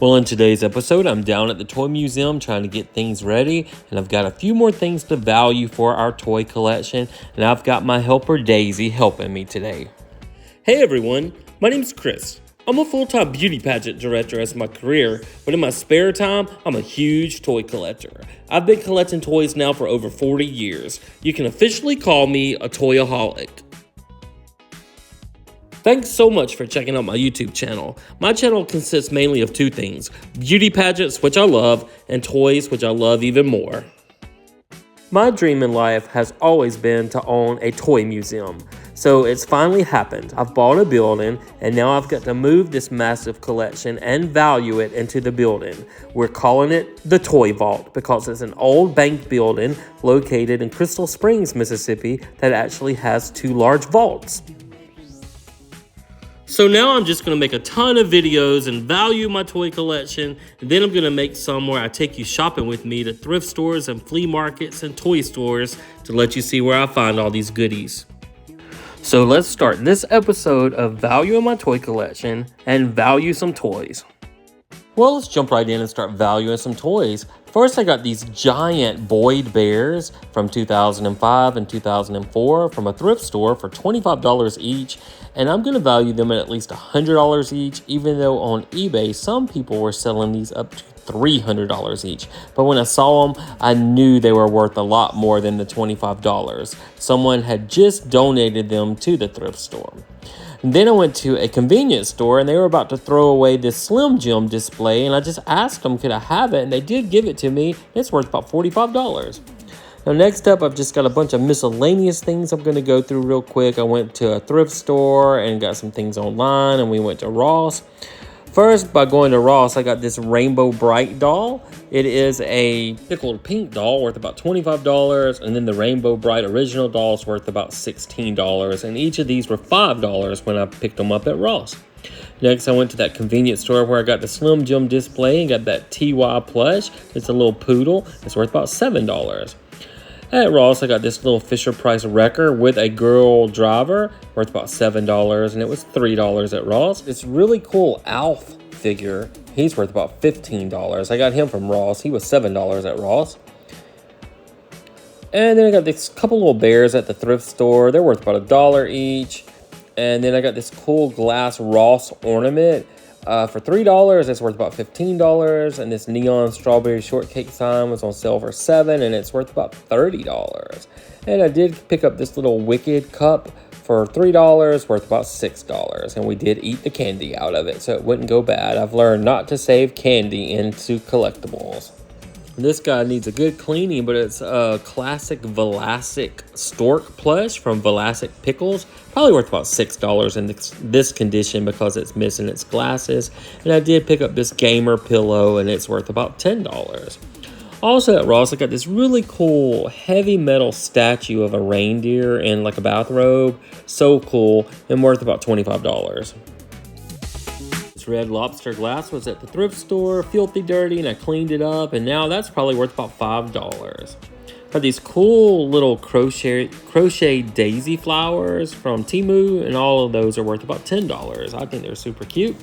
Well, in today's episode, I'm down at the toy museum trying to get things ready, and I've got a few more things to value for our toy collection, and I've got my helper Daisy helping me today. Hey everyone, my name's Chris. I'm a full-time beauty pageant director as my career, but in my spare time, I'm a huge toy collector. I've been collecting toys now for over 40 years. You can officially call me a toyaholic. Thanks so much for checking out my YouTube channel. My channel consists mainly of two things: beauty pageants, which I love, and toys, which I love even more. My dream in life has always been to own a toy museum. So it's finally happened. I've bought a building, and now I've got to move this massive collection and value it into the building. We're calling it the Toy Vault because it's an old bank building located in Crystal Springs, Mississippi that actually has two large vaults. So now I'm just going to make a ton of videos and value my toy collection, and then I'm going to make some where I take you shopping with me to thrift stores and flea markets and toy stores to let you see where I find all these goodies. So let's start this episode of valuing my toy collection and value some toys. Well, let's jump right in and start valuing some toys. First, I got these giant Boyd bears from 2005 and 2004 from a thrift store for $25 each, and I'm going to value them at least $100 each, even though on eBay, some people were selling these up to $300 each. But when I saw them, I knew they were worth a lot more than the $25. Someone had just donated them to the thrift store. And then I went to a convenience store and they were about to throw away this Slim Jim display, and I just asked them, could I have it? And they did give it to me. It's worth about $45. Now next up, I've just got a bunch of miscellaneous things I'm going to go through real quick. I went to a thrift store and got some things online, and we went to Ross. First, by going to Ross, I got this Rainbow Bright doll. It is a pickled pink doll worth about $25, and then the Rainbow Bright original doll is worth about $16, and each of these were $5 when I picked them up at Ross. Next, I went to that convenience store where I got the Slim Jim display and got that TY plush. It's a little poodle. It's worth about $7. At Ross, I got this little Fisher-Price wrecker with a girl driver, worth about $7, and it was $3 at Ross. This really cool Alf figure, he's worth about $15. I got him from Ross. He was $7 at Ross. And then I got this couple little bears at the thrift store. They're worth about $1 each. And then I got this cool glass Ross ornament. For $3, it's worth about $15, and this neon strawberry shortcake sign was on sale for $7, and it's worth about $30. And I did pick up this little Wicked cup for $3, worth about $6, and we did eat the candy out of it, so it wouldn't go bad. I've learned not to save candy into collectibles. This guy needs a good cleaning, but it's a classic Velasic stork plush from Velasic Pickles. Probably worth about $6 in this condition because it's missing its glasses. And I did pick up this gamer pillow, and it's worth about $10. Also at Ross, I got this really cool heavy metal statue of a reindeer in like a bathrobe. So cool, and worth about $25. Red Lobster glass was at the thrift store, filthy dirty, and I cleaned it up, and now that's probably worth about $5. Got these cool little crochet daisy flowers from Temu, and all of those are worth about $10. I think they're super cute.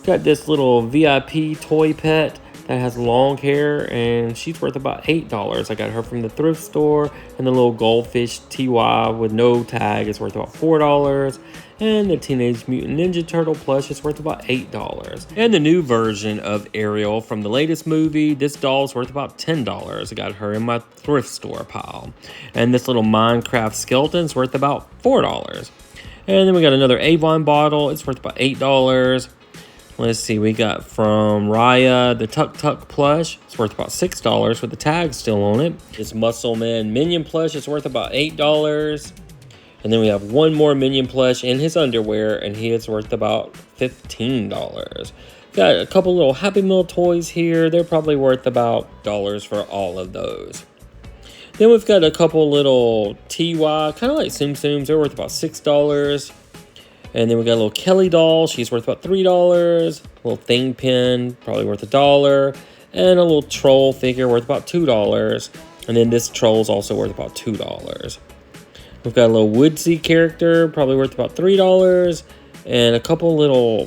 Got this little VIP toy pet that has long hair, and she's worth about $8. I got her from the thrift store. And the little goldfish TY with no tag is worth about $4. And the Teenage Mutant Ninja Turtle plush is worth about $8. And the new version of Ariel from the latest movie, this doll is worth about $10. I got her in my thrift store pile. And this little Minecraft skeleton is worth about $4. And then we got another Avon bottle. It's worth about $8. Let's see, we got from Raya the Tuk Tuk plush. It's worth about $6 with the tag still on it. This Muscle Man Minion plush is worth about $8. And then we have one more Minion plush in his underwear, and he is worth about $15. Got a couple little Happy Meal toys here. They're probably worth about $1 for all of those. Then we've got a couple little TY, kind of like Tsum Tsums. They're worth about $6. And then we got a little Kelly doll. She's worth about $3. A little Thing Pin, probably worth $1. And a little troll figure worth about $2. And then this troll is also worth about $2. We've got a little Woodsy character, probably worth about $3. and a couple little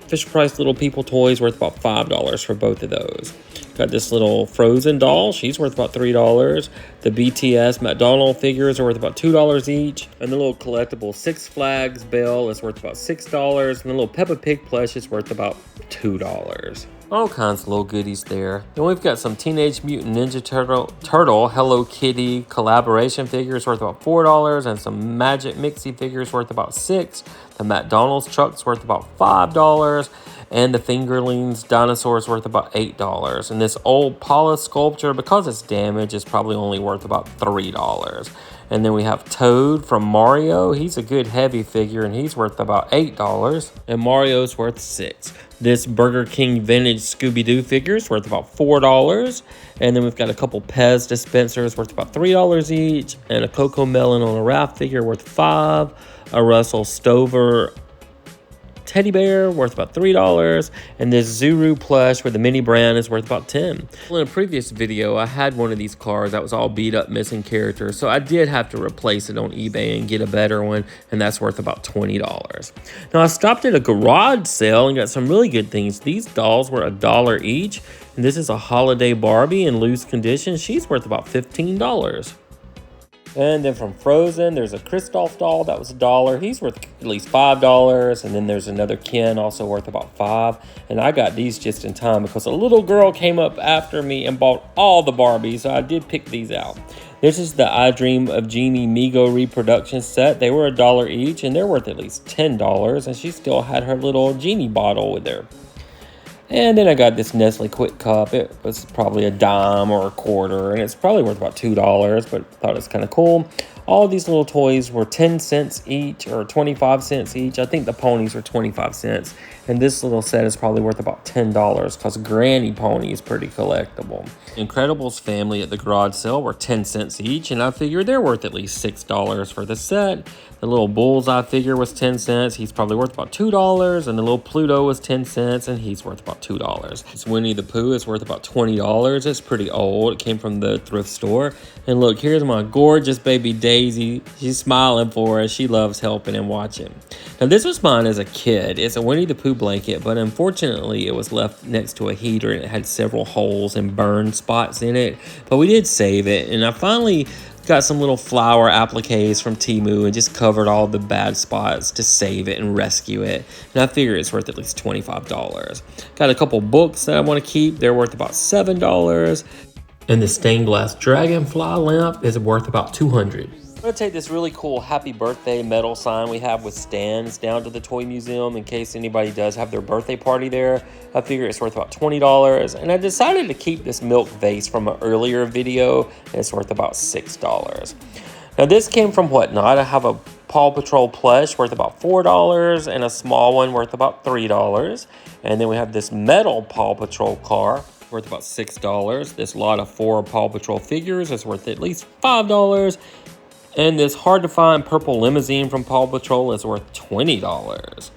Fisher-Price little people toys worth about $5 for both of those. Got this little Frozen doll. She's worth about $3. The BTS McDonald figures are worth about $2 each. And the little collectible Six Flags bell is worth about $6. And the little Peppa Pig plush is worth about $2. All kinds of little goodies there. Then we've got some Teenage Mutant Ninja Turtle Hello Kitty collaboration figures worth about $4, and some Magic Mixie figures worth about $6. The McDonald's truck's worth about $5, and the Fingerlings dinosaurs worth about $8. And this old Paula sculpture, because it's damaged, is probably only worth about $3. And then we have Toad from Mario. He's a good heavy figure, and he's worth about $8. And Mario's worth $6. This Burger King vintage Scooby-Doo figure is worth about $4. And then we've got a couple Pez dispensers worth about $3 each. And a Coco Melon on a raft figure worth $5. A Russell Stover teddy bear worth about $3, and this Zuru plush with the mini brand is worth about $10. Well, in a previous video, I had one of these cars that was all beat up, missing characters, so I did have to replace it on eBay and get a better one, and that's worth about $20. Now, I stopped at a garage sale and got some really good things. These dolls were $1 each, and this is a holiday Barbie in loose condition. She's worth about $15. And then from Frozen, there's a Kristoff doll that was $1. He's worth at least $5. And then there's another Ken, also worth about $5. And I got these just in time because a little girl came up after me and bought all the Barbies. So I did pick these out. This is the I Dream of Jeannie Mego reproduction set. They were $1 each, and they're worth at least $10. And she still had her little Genie bottle with her. And then I got this Nestle Quick Cup. It was probably a dime or a quarter, and it's probably worth about $2, but I thought it was kind of cool. All these little toys were 10 cents each or 25 cents each. I think the ponies were 25 cents. And this little set is probably worth about $10 because Granny Pony is pretty collectible. Incredibles family at the garage sale were 10 cents each, and I figured they're worth at least $6 for the set. The little Bullseye figure was 10 cents. He's probably worth about $2. And the little Pluto was 10 cents, and he's worth about $2. This Winnie the Pooh is worth about $20. It's pretty old. It came from the thrift store. And look, here's my gorgeous baby Daisy. She's smiling for us. She loves helping and watching. Now, this was mine as a kid. It's a Winnie the Pooh blanket, but unfortunately, it was left next to a heater, and it had several holes and burn spots in it. But we did save it, and I finally got some little flower appliques from Temu and just covered all the bad spots to save it and rescue it. And I figure it's worth at least $25. Got a couple books that I want to keep. They're worth about $7. And the stained glass dragonfly lamp is worth about $200. I'm going to take this really cool happy birthday metal sign we have with stands down to the toy museum in case anybody does have their birthday party there. I figure it's worth about $20. And I decided to keep this milk vase from an earlier video, and it's worth about $6. Now, this came from Whatnot. I have a Paw Patrol plush worth about $4 and a small one worth about $3. And then we have this metal Paw Patrol car worth about $6. This lot of 4 Paw Patrol figures is worth at least $5. And this hard-to-find purple limousine from Paw Patrol is worth $20.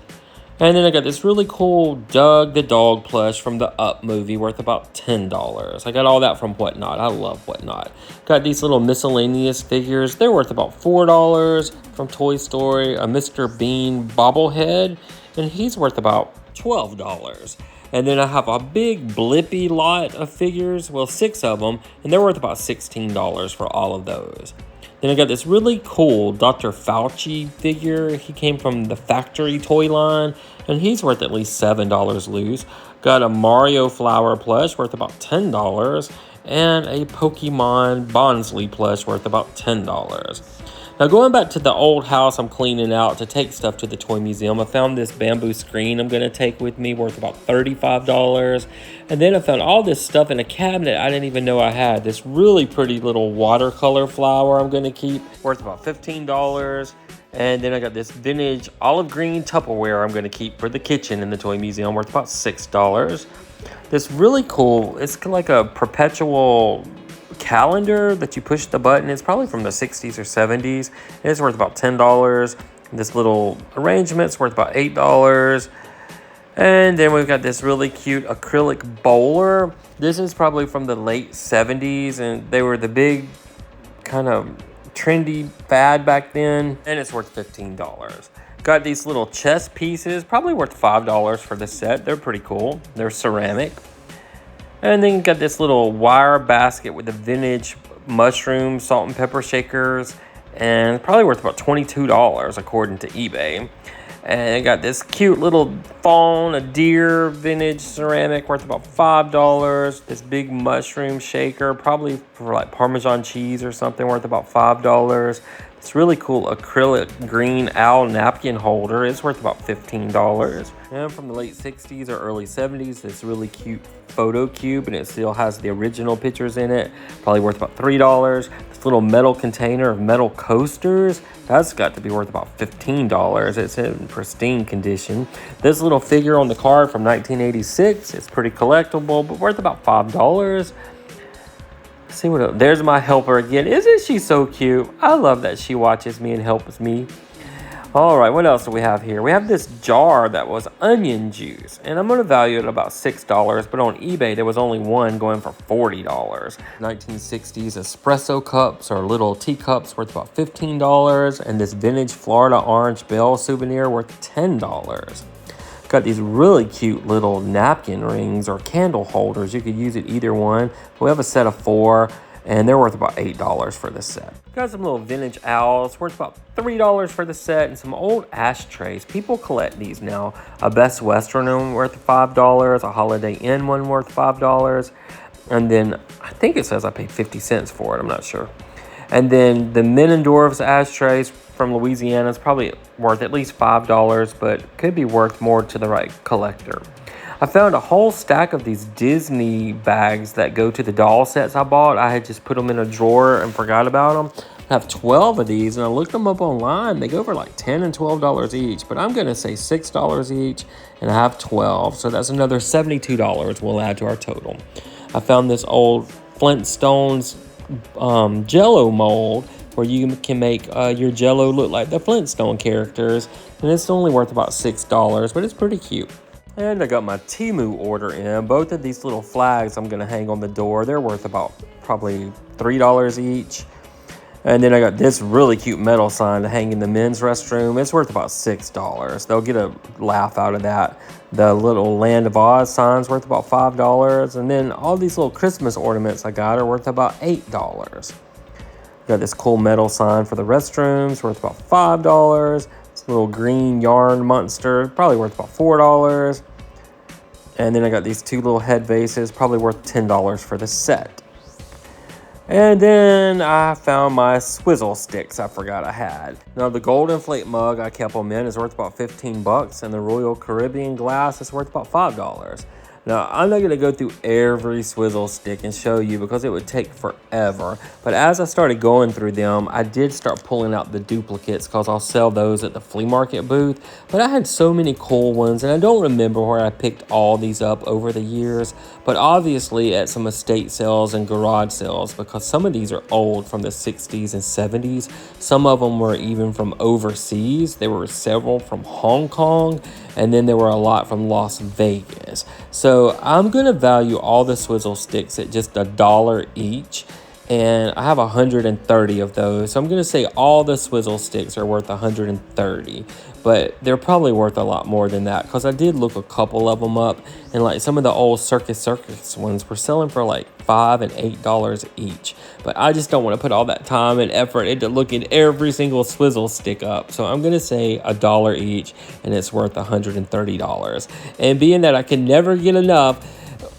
And then I got this really cool Doug the dog plush from the Up movie worth about $10. I got all that from Whatnot. I love Whatnot. Got these little miscellaneous figures. They're worth about $4 from Toy Story. A Mr. Bean bobblehead, and he's worth about $12. And then I have a big Blippi lot of figures. Well, 6 of them, and they're worth about $16 for all of those. Then I got this really cool Dr. Fauci figure. He came from the Factory toy line, and he's worth at least $7 loose. Got a Mario flower plush worth about $10, and a Pokemon Bonsley plush worth about $10. Now, going back to the old house I'm cleaning out to take stuff to the toy museum, I found this bamboo screen I'm going to take with me worth about $35. And then I found all this stuff in a cabinet I didn't even know I had. This really pretty little watercolor flower I'm going to keep worth about $15. And then I got this vintage olive green Tupperware I'm going to keep for the kitchen in the toy museum worth about $6. This really cool, it's like a perpetual calendar that you push the button. It's probably from the 60s or 70s. It's worth about $10. This little arrangement's worth about $8. And then we've got this really cute acrylic bowler. This is probably from the late 70s, and they were the big kind of trendy fad back then, and it's worth $15. Got these little chess pieces, probably worth $5 for the set. They're pretty cool. They're ceramic. And then you got this little wire basket with the vintage mushroom, salt and pepper shakers, and it's probably worth about $22 according to eBay. And I got this cute little fawn, a deer, vintage ceramic worth about $5. This big mushroom shaker, probably for like Parmesan cheese or something, worth about $5. This really cool acrylic green owl napkin holder is worth about $15. And from the late 60s or early 70s, this really cute photo cube, and it still has the original pictures in it, probably worth about $3. This little metal container of metal coasters, that's got to be worth about $15. It's in pristine condition. This little figure on the card from 1986, it's pretty collectible, but worth about $5. See what else? There's my helper again. Isn't she so cute? I love that she watches me and helps me. All right, what else do we have here? We have this jar that was onion juice, and I'm going to value it about $6, but on eBay there was only one going for $40. 1960s espresso cups or little teacups worth about $15, and this vintage Florida orange bell souvenir worth $10. Got these really cute little napkin rings or candle holders. You could use it either one. We have a set of 4, and they're worth about $8 for this set. Got some little vintage owls worth about $3 for the set, and some old ashtrays. People collect these now. A Best Western one worth $5, a Holiday Inn one worth $5, and then I think it says I paid 50 cents for it. I'm not sure. And then the Menendorf's ashtrays from Louisiana is probably worth at least $5, but could be worth more to the right collector. I found a whole stack of these Disney bags that go to the doll sets I bought. I had just put them in a drawer and forgot about them. I have 12 of these, and I looked them up online. They go for like $10 and $12 each, but I'm going to say $6 each, and I have 12. So that's another $72 we'll add to our total. I found this old Flintstones Jello mold where you can make your Jello look like the Flintstone characters, and it's only worth about $6, but it's pretty cute. And I got my Temu order in. Both of these little flags I'm going to hang on the door. They're worth about probably $3 each. And then I got this really cute metal sign to hang in the men's restroom. It's worth about $6. They'll get a laugh out of that. The little Land of Oz sign's worth about $5. And then all these little Christmas ornaments I got are worth about $8. Got this cool metal sign for the restrooms, worth about $5. This little green yarn monster, probably worth about $4. And then I got these 2 little head vases, probably worth $10 for the set. And then I found my swizzle sticks I forgot I had. Now the gold inflate mug I kept them in is worth about $15, and the Royal Caribbean glass is worth about $5. Now, I'm not going to go through every swizzle stick and show you because it would take forever. But as I started going through them, I did start pulling out the duplicates because I'll sell those at the flea market booth. But I had so many cool ones, and I don't remember where I picked all these up over the years. But obviously at some estate sales and garage sales, because some of these are old from the 60s and 70s. Some of them were even from overseas. There were several from Hong Kong, and then there were a lot from Las Vegas. So I'm going to value all the swizzle sticks at just $1 each. And I have 130 of those. So I'm going to say all the swizzle sticks are worth 130. But they're probably worth a lot more than that, because I did look a couple of them up. And like some of the old Circus ones were selling for like $5 and $8 each. But I just don't want to put all that time and effort into looking every single swizzle stick up. So I'm going to say $1 each, and it's worth $130. And being that I can never get enough,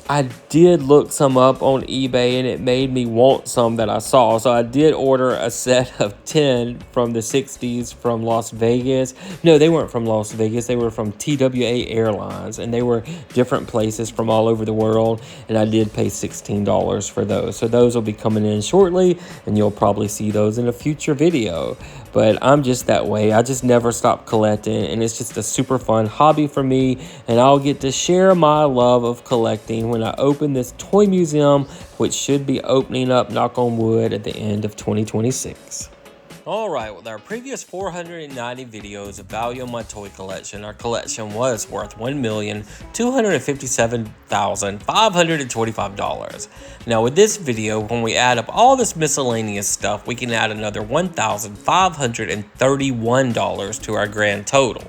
I did look some up on eBay, and it made me want some that I saw. So I did order a set of 10 from the 60s from Las Vegas. No, they weren't from Las Vegas. They were from TWA Airlines, and they were different places from all over the world. And I did pay $16 for those. So those will be coming in shortly, and you'll probably see those in a future video. But I'm just that way. I just never stop collecting, and it's just a super fun hobby for me. And I'll get to share my love of collecting when I open this toy museum, which should be opening up, knock on wood, at the end of 2026. Alright, with our previous 490 videos of value on my toy collection, our collection was worth $1,257,525. Now with this video, when we add up all this miscellaneous stuff, we can add another $1,531 to our grand total.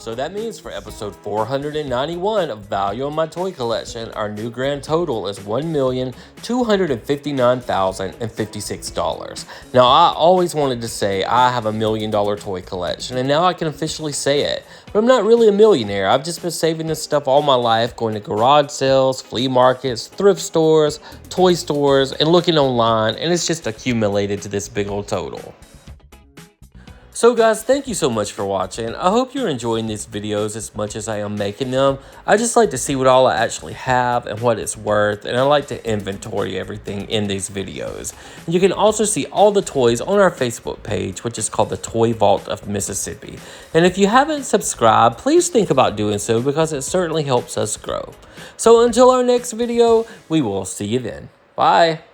So that means for episode 491 of Value on My Toy Collection, our new grand total is $1,259,056. Now, I always wanted to say I have $1 million toy collection, and now I can officially say it. But I'm not really a millionaire. I've just been saving this stuff all my life, going to garage sales, flea markets, thrift stores, toy stores, and looking online, and it's just accumulated to this big old total. So guys, thank you so much for watching. I hope you're enjoying these videos as much as I am making them. I just like to see what all I actually have and what it's worth, and I like to inventory everything in these videos. And you can also see all the toys on our Facebook page, which is called the Toy Vault of Mississippi. And if you haven't subscribed, please think about doing so because it certainly helps us grow. So until our next video, we will see you then. Bye.